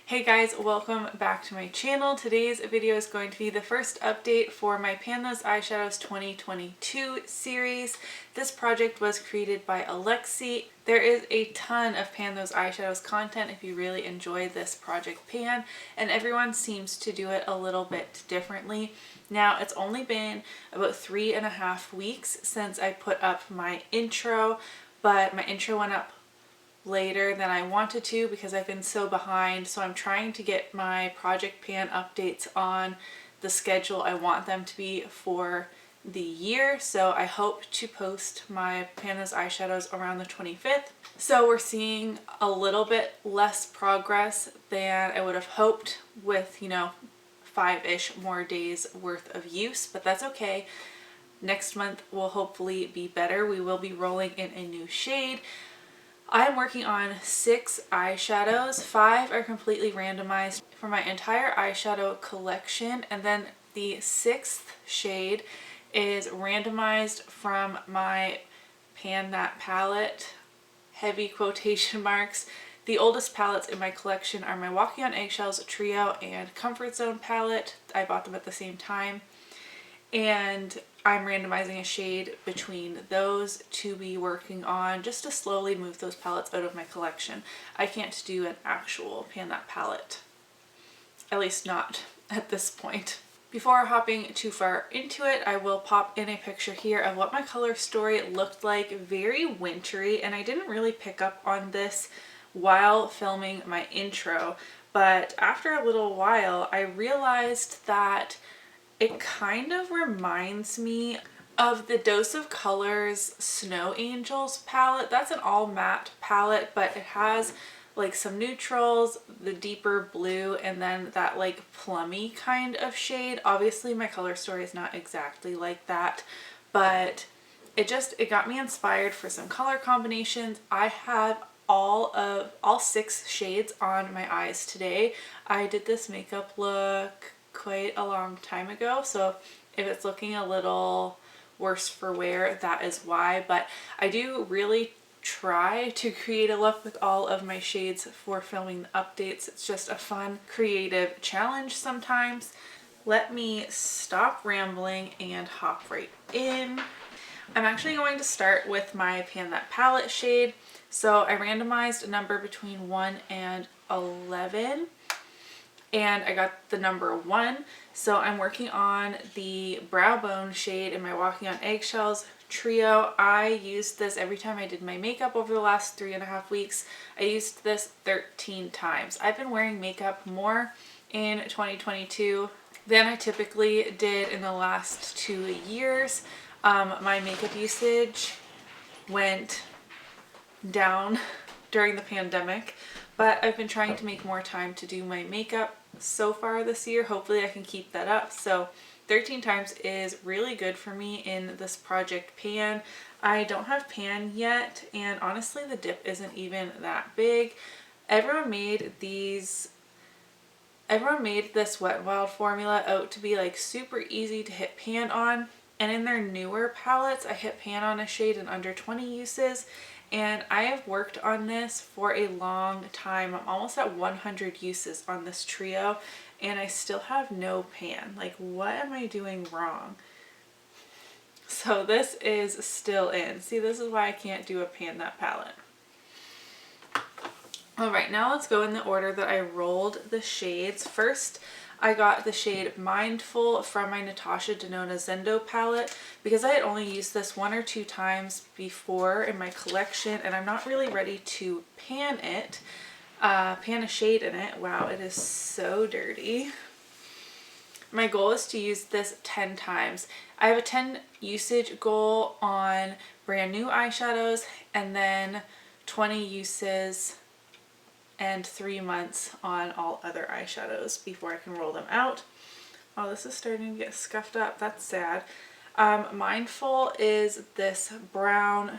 Hey guys, welcome back to my channel. Today's video is going to be the first update for my Pan Those Eyeshadows 2022 series. This project was created by Alexi. There is a ton of Pan Those Eyeshadows content if you really enjoy this project pan, and everyone seems to do it a little bit differently. Now, it's only been about 3.5 weeks since I put up my intro, but my intro went up later than I wanted to because I've been so behind. So I'm trying to get my project pan updates on the schedule I want them to be for the year. So I hope to post my Pan Those Eyeshadows around the 25th. So we're seeing a little bit less progress than I would have hoped with, 5-ish more days worth of use, but that's okay. Next month will hopefully be better. We will be rolling in a new shade. I'm working on 6 eyeshadows. 5 are completely randomized for my entire eyeshadow collection, and then the 6th shade is randomized from my Pan That palette, heavy quotation marks. The oldest palettes in my collection are my Walking on Eggshells Trio and Comfort Zone palette. I bought them at the same time, and I'm randomizing a shade between those to be working on just to slowly move those palettes out of my collection. I can't do an actual Pan That palette, at least not at this point. Before hopping too far into it, I will pop in a picture here of what my color story looked like, very wintry, and I didn't really pick up on this while filming my intro, but after a little while I realized that it kind of reminds me of the Dose of Colors Snow Angels palette. That's an all matte palette, but it has like some neutrals, the deeper blue, and then that like plummy kind of shade. Obviously my color story is not exactly like that, but it got me inspired for some color combinations. I have all 6 shades on my eyes today. I did this makeup look quite a long time ago, so if it's looking a little worse for wear, that is why. But I do really try to create a look with all of my shades for filming the updates. It's just a fun creative challenge sometimes. Let me stop rambling and hop right in. I'm actually going to start with my Pan That palette shade. So I randomized a number between 1 and 11. And I got the number 1. So I'm working on the Brow Bone shade in my Walking on Eggshells Trio. I used this every time I did my makeup over the last 3.5 weeks. I used this 13 times. I've been wearing makeup more in 2022 than I typically did in the last 2 years. My makeup usage went down during the pandemic, but I've been trying to make more time to do my makeup so far this year. Hopefully I can keep that up. So 13 times is really good for me in this project pan. I don't have pan yet, and honestly the dip isn't even that big. Everyone made this Wet n Wild formula out to be like super easy to hit pan on, and in their newer palettes I hit pan on a shade in under 20 uses. And I have worked on this for a long time. I'm almost at 100 uses on this trio, and I still have no pan. Like, what am I doing wrong? So this is still in. See, this is why I can't do a Pan That palette. Alright, now let's go in the order that I rolled the shades. First, I got the shade Mindful from my Natasha Denona Zendo palette because I had only used this 1 or 2 times before in my collection, and I'm not really ready to pan a shade in it. Wow, it is so dirty. My goal is to use this 10 times. I have a 10 usage goal on brand new eyeshadows, and then 20 uses and 3 months on all other eyeshadows before I can roll them out. Oh, this is starting to get scuffed up. That's sad. Mindful is this brown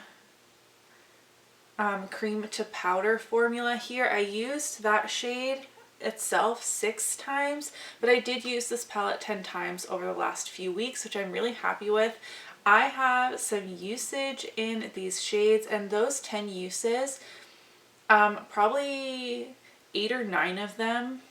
cream to powder formula here. I used that shade itself 6 times, but I did use this palette 10 times over the last few weeks, which I'm really happy with. I have some usage in these shades, and those 10 uses, probably 8 or 9 of them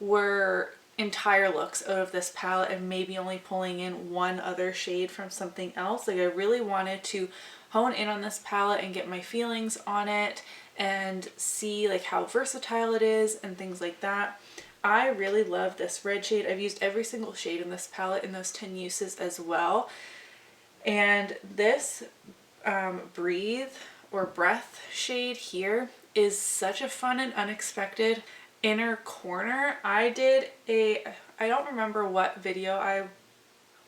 were entire looks out of this palette and maybe only pulling in one other shade from something else. Like I really wanted to hone in on this palette and get my feelings on it and see like how versatile it is and things like that. I really love this red shade. I've used every single shade in this palette in those 10 uses as well. And this Breathe or Breath shade here is such a fun and unexpected inner corner. I don't remember what video I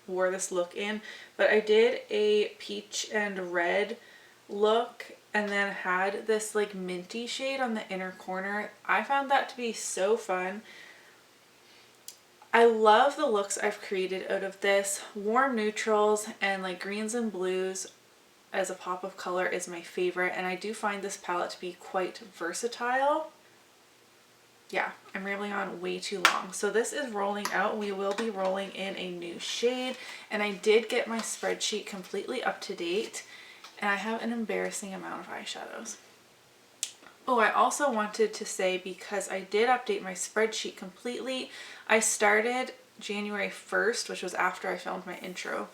wore this look in, but I did a peach and red look and then had this like minty shade on the inner corner. I found that to be so fun. I love the looks I've created out of this. Warm neutrals and like greens and blues as a pop of color is my favorite, and I do find this palette to be quite versatile. Yeah, I'm rambling on way too long. So this is rolling out. We will be rolling in a new shade, and I did get my spreadsheet completely up to date, and I have an embarrassing amount of eyeshadows. Oh, I also wanted to say, because I did update my spreadsheet completely, I started January 1st, which was after I filmed my intro.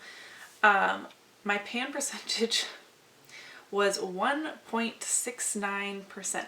My pan percentage was 1.69%.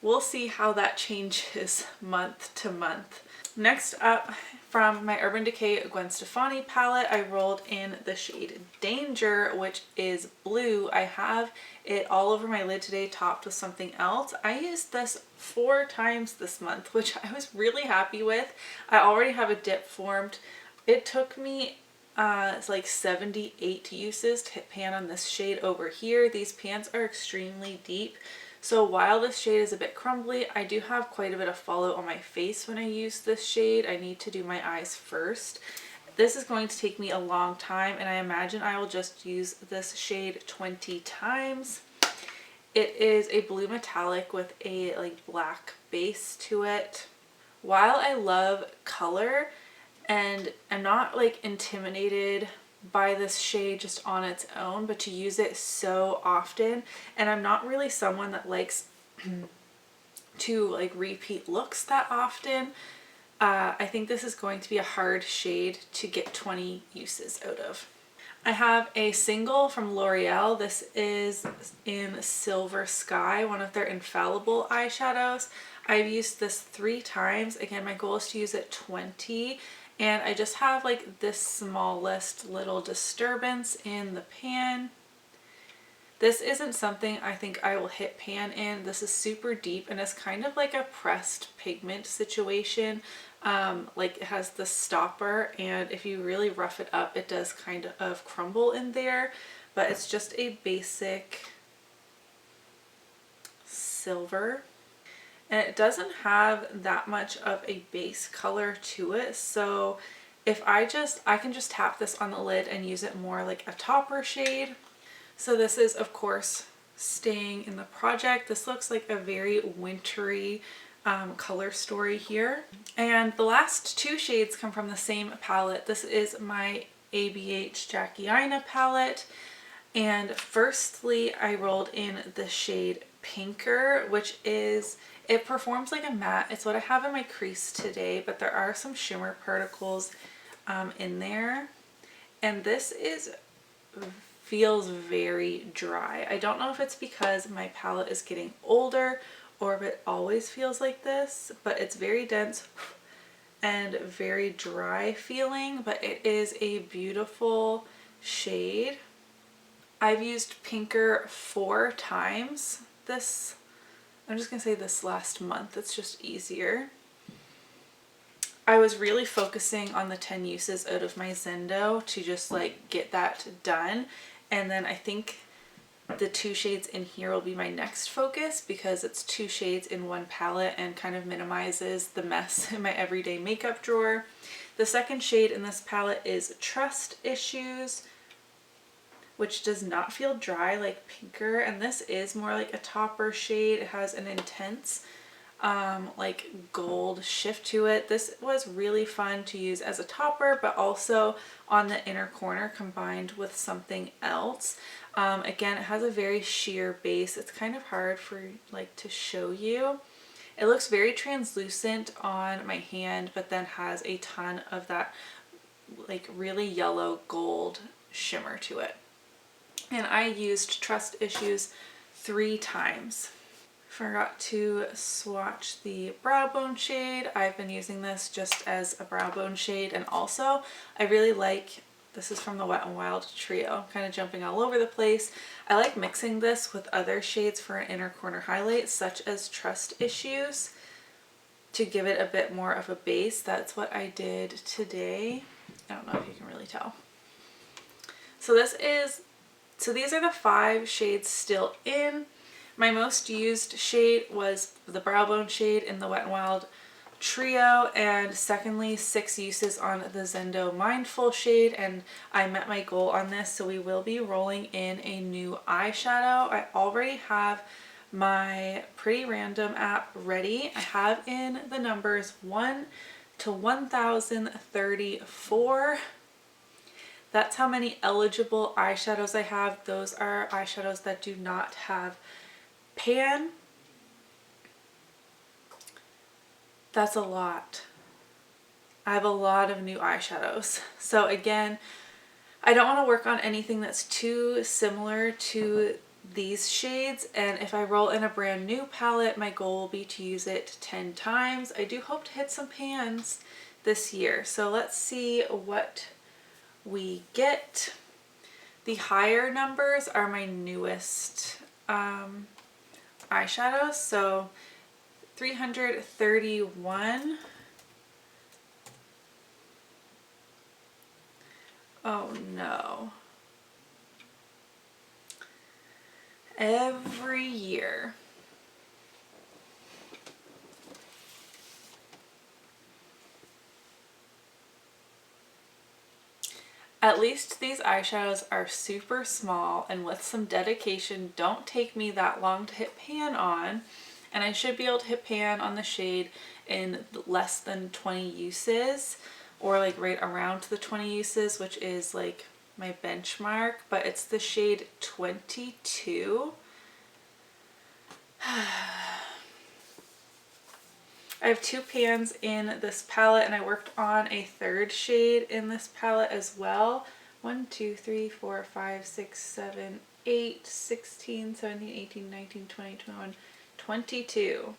We'll see how that changes month to month. Next up, from my Urban Decay Gwen Stefani palette, I rolled in the shade Danger, which is blue. I have it all over my lid today, topped with something else. I used this 4 times this month, which I was really happy with. I already have a dip formed. It took me it's like 78 uses to hit pan on this shade over here. These pans are extremely deep. So while this shade is a bit crumbly, I do have quite a bit of fallout on my face when I use this shade. I need to do my eyes first. This is going to take me a long time, and I imagine I will just use this shade 20 times. It is a blue metallic with a like black base to it. While I love color and I'm not like intimidated by this shade just on its own, but to use it so often, and I'm not really someone that likes to like repeat looks that often, I think this is going to be a hard shade to get 20 uses out of. I have a single from L'Oreal. This is in Silver Sky, one of their Infallible eyeshadows. I've used this 3 times. Again, my goal is to use it 20. And I just have like this smallest little disturbance in the pan. This isn't something I think I will hit pan in. This is super deep and it's kind of like a pressed pigment situation. Like it has the stopper, and if you really rough it up, it does kind of crumble in there, but it's just a basic silver. And it doesn't have that much of a base color to it, so if I can just tap this on the lid and use it more like a topper shade. So this is of course staying in the project. This looks like a very wintry color story here. And the last 2 shades come from the same palette. This is my ABH Jackie Aina palette, and firstly I rolled in the shade Pinker, which is, it performs like a matte. It's what I have in my crease today, but there are some shimmer particles in there. And this feels very dry. I don't know if it's because my palette is getting older or if it always feels like this, but it's very dense and very dry feeling, but it is a beautiful shade. I've used Pinker 4 times this, I'm just gonna say this last month, it's just easier. I was really focusing on the 10 uses out of my Zendo to just like get that done, and then I think the 2 shades in here will be my next focus because it's 2 shades in one palette and kind of minimizes the mess in my everyday makeup drawer. The second shade in this palette is Trust Issues, which does not feel dry like Pinker, and this is more like a topper shade. It has an intense like gold shift to it. This was really fun to use as a topper, but also on the inner corner combined with something else. Again, it has a very sheer base. It's kind of hard for like to show you. It looks very translucent on my hand, but then has a ton of that like really yellow gold shimmer to it. And I used Trust Issues 3 times. Forgot to swatch the brow bone shade. I've been using this just as a brow bone shade, and also I really like, this is from the Wet n Wild trio, kind of jumping all over the place. I like mixing this with other shades for an inner corner highlight, such as Trust Issues, to give it a bit more of a base. That's what I did today. I don't know if you can really tell. So these are the 5 shades still in. My most used shade was the brow bone shade in the Wet n Wild trio, and secondly 6 uses on the Zendo Mindful shade, and I met my goal on this, so we will be rolling in a new eyeshadow. I already have my Pretty Random app ready. I have in the numbers 1 to 1034. That's how many eligible eyeshadows I have. Those are eyeshadows that do not have pan. That's a lot. I have a lot of new eyeshadows. So again, I don't want to work on anything that's too similar to these shades, and if I roll in a brand new palette, my goal will be to use it 10 times. I do hope to hit some pans this year, so let's see what we get. The higher numbers are my newest eyeshadows, so 331. Oh no. Every year. At least these eyeshadows are super small, and with some dedication don't take me that long to hit pan on, and I should be able to hit pan on the shade in less than 20 uses, or like right around the 20 uses, which is like my benchmark, but it's the shade 22. I have 2 pans in this palette, and I worked on a 3rd shade in this palette as well. 1, 2, 3, 4, 5, 6, 7, 8, 16, 17, 18, 19, 20, 21, 22.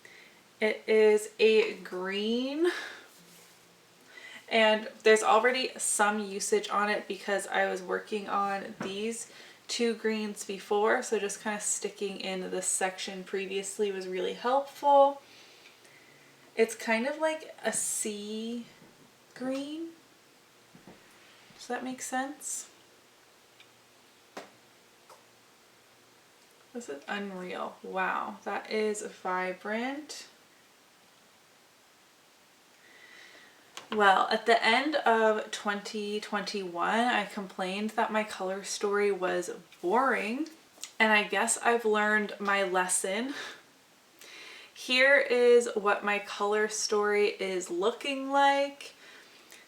It is a green, and there's already some usage on it because I was working on these 2 greens before, so just kind of sticking in this section previously was really helpful. It's kind of like a sea green. Does that make sense? This is unreal. Wow, that is vibrant. Well, at the end of 2021, I complained that my color story was boring, and I guess I've learned my lesson. Here is what my color story is looking like.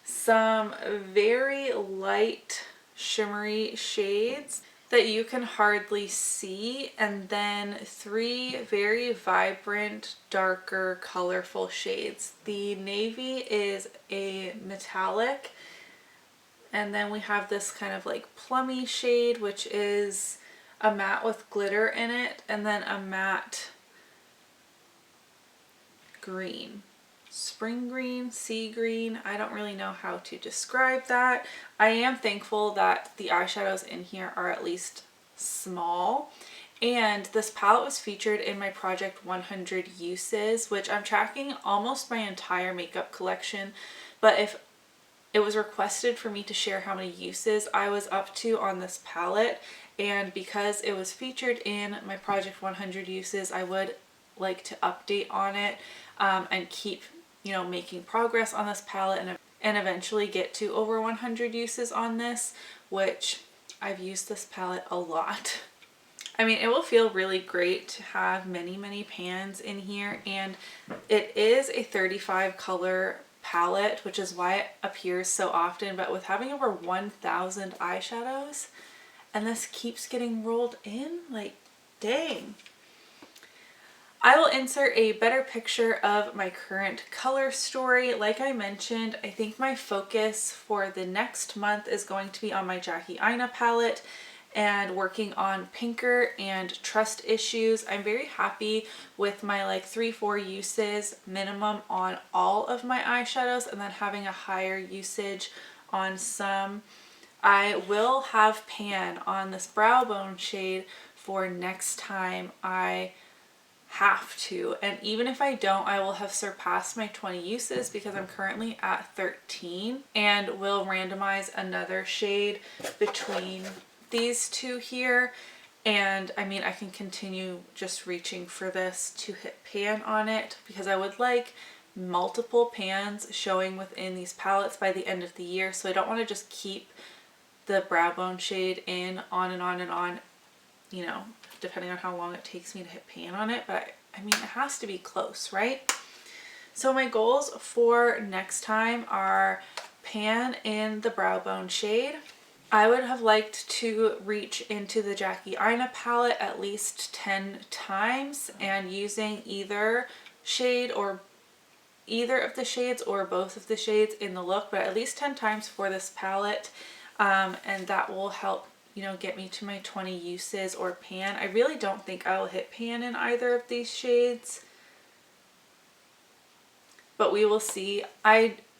Some very light shimmery shades that you can hardly see, and then 3 very vibrant, darker, colorful shades. The navy is a metallic, and then we have this kind of like plummy shade, which is a matte with glitter in it, and then a matte green. Spring green, sea green, I don't really know how to describe that. I am thankful that the eyeshadows in here are at least small, and this palette was featured in my Project 100 Uses, which I'm tracking almost my entire makeup collection, but if it was requested for me to share how many uses I was up to on this palette, and because it was featured in my Project 100 Uses, I would like to update on it and keep, you know, making progress on this palette, and eventually get to over 100 uses on this, which I've used this palette a lot. I mean, it will feel really great to have many pans in here, and it is a 35 color palette, which is why it appears so often, but with having over 1,000 eyeshadows, and this keeps getting rolled in, like, dang. I will insert a better picture of my current color story. Like I mentioned, I think my focus for the next month is going to be on my Jackie Aina palette and working on Pinker and Trust Issues. I'm very happy with my like 3-4 uses minimum on all of my eyeshadows, and then having a higher usage on some. I will have pan on this brow bone shade for next time I have to, and even if I don't, I will have surpassed my 20 uses because I'm currently at 13, and will randomize another shade between these two here. And I mean, I can continue just reaching for this to hit pan on it, because I would like multiple pans showing within these palettes by the end of the year. So I don't want to just keep the brow bone shade in on and on and on, you know, depending on how long it takes me to hit pan on it. But I mean, it has to be close, right? So my goals for next time are pan in the brow bone shade. I would have liked to reach into the Jackie Aina palette at least 10 times, and using either shade or either of the shades or both of the shades in the look, but at least 10 times for this palette. And that will help, you know, get me to my 20 uses or pan. I really don't think I will hit pan in either of these shades, but we will see.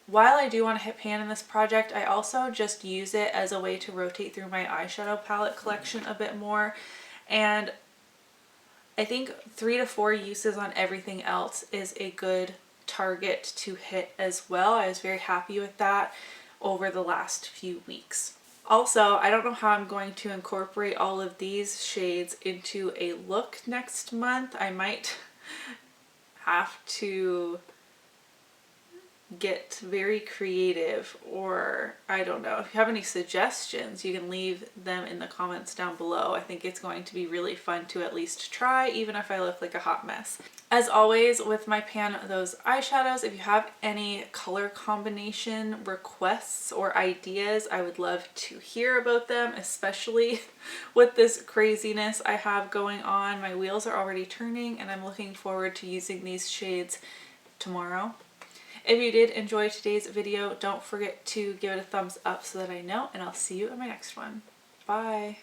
While I do want to hit pan in this project, I also just use it as a way to rotate through my eyeshadow palette collection a bit more. And I think 3 to 4 uses on everything else is a good target to hit as well. I was very happy with that over the last few weeks. Also, I don't know how I'm going to incorporate all of these shades into a look next month. I might have to get very creative, or I don't know. If you have any suggestions, you can leave them in the comments down below. I think it's going to be really fun to at least try, even if I look like a hot mess. As always with my pan those eyeshadows, if you have any color combination requests or ideas, I would love to hear about them, especially with this craziness I have going on. My wheels are already turning, and I'm looking forward to using these shades tomorrow. If you did enjoy today's video, don't forget to give it a thumbs up so that I know, and I'll see you in my next one. Bye!